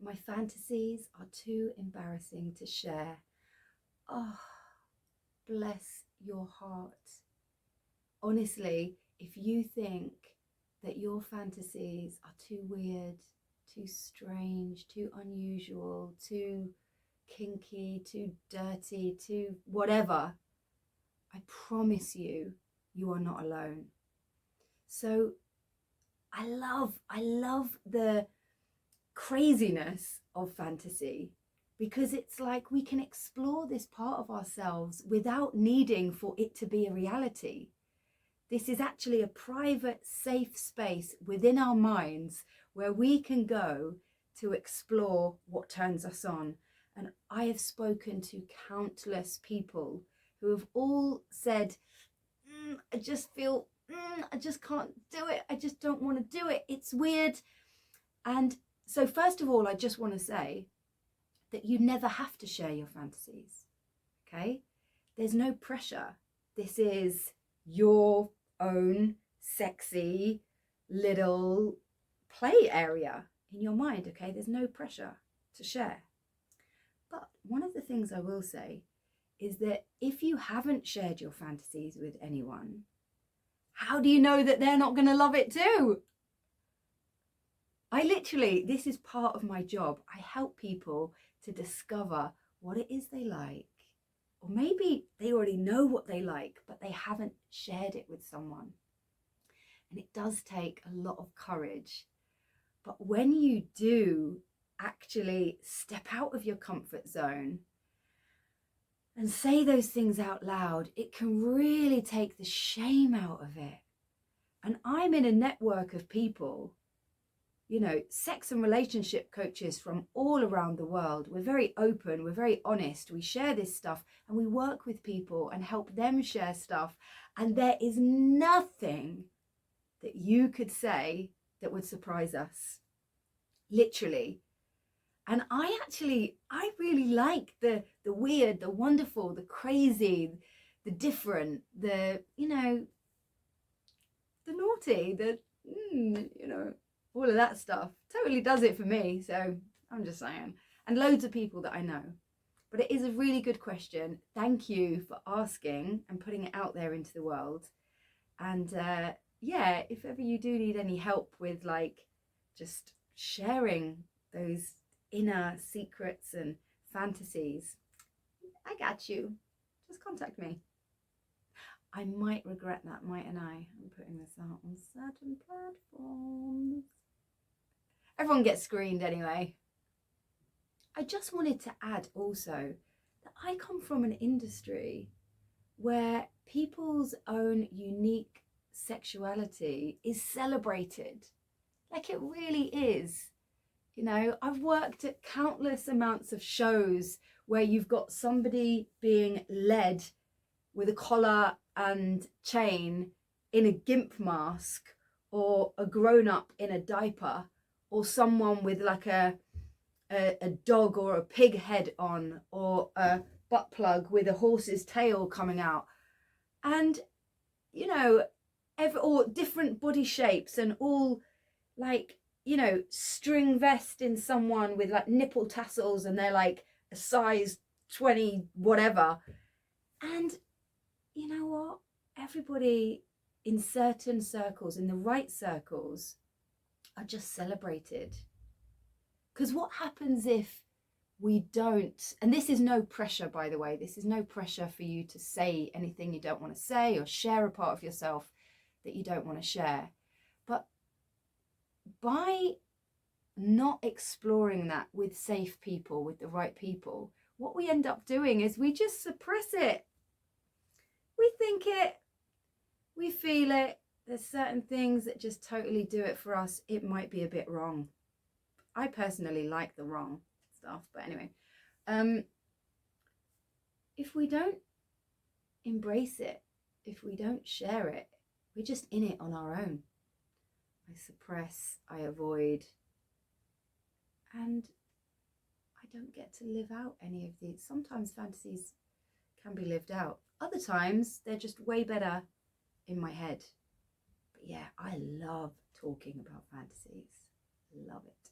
My fantasies are too embarrassing to share. Oh, bless your heart. Honestly, if you think that your fantasies are too weird, too strange, too unusual, too kinky, too dirty, too whatever, I promise you, you are not alone. So I love the craziness of fantasy, because it's like we can explore this part of ourselves without needing for it to be a reality. This is actually a private, safe space within our minds where we can go to explore what turns us on. And I have spoken to countless people who have all said, I just feel, I just can't do it. I just don't want to do it. It's weird. And so first of all, I just want to say that you never have to share your fantasies, okay? There's no pressure. This is your own sexy little play area in your mind, okay? There's no pressure to share. But one of the things I will say is that if you haven't shared your fantasies with anyone, how do you know that they're not going to love it too? This is part of my job. I help people to discover what it is they like, or maybe they already know what they like, but they haven't shared it with someone. And it does take a lot of courage. But when you do actually step out of your comfort zone and say those things out loud, it can really take the shame out of it. And I'm in a network of people, you know, sex and relationship coaches from all around the world. We're very open, we're very honest, we share this stuff, and we work with people and help them share stuff. And there is nothing that you could say that would surprise us, literally. And I really like the weird, the wonderful, the crazy, the different, the, you know, the naughty, the, all of that stuff. Totally does it for me. So I'm just saying. And loads of people that I know. But it is a really good question. Thank you for asking and putting it out there into the world. And yeah, if ever you do need any help with like just sharing those inner secrets and fantasies, I got you. Just contact me. I might regret that, mightn't I? I'm putting this out on certain platforms. Everyone gets screened anyway. I just wanted to add also that I come from an industry where people's own unique sexuality is celebrated. Like it really is. You know, I've worked at countless amounts of shows where you've got somebody being led with a collar and chain in a gimp mask, or a grown-up in a diaper, or someone with like a dog or a pig head on, or a butt plug with a horse's tail coming out. And, you know, or different body shapes, and all like, you know, string vest in someone with like nipple tassels, and they're like a size 20 whatever. And you know what? Everybody in certain circles, in the right circles, are just celebrated. Because what happens if we don't, and this is no pressure, by the way, this is no pressure for you to say anything you don't want to say or share a part of yourself that you don't want to share. But by not exploring that with safe people, with the right people, what we end up doing is we just suppress it. We think it, we feel it. There's certain things that just totally do it for us. It might be a bit wrong. I personally like the wrong stuff, but anyway, if we don't embrace it, if we don't share it, we're just in it on our own. I suppress, I avoid, and I don't get to live out any of these. Sometimes fantasies can be lived out. Other times they're just way better in my head. But yeah, I love talking about fantasies. Love it.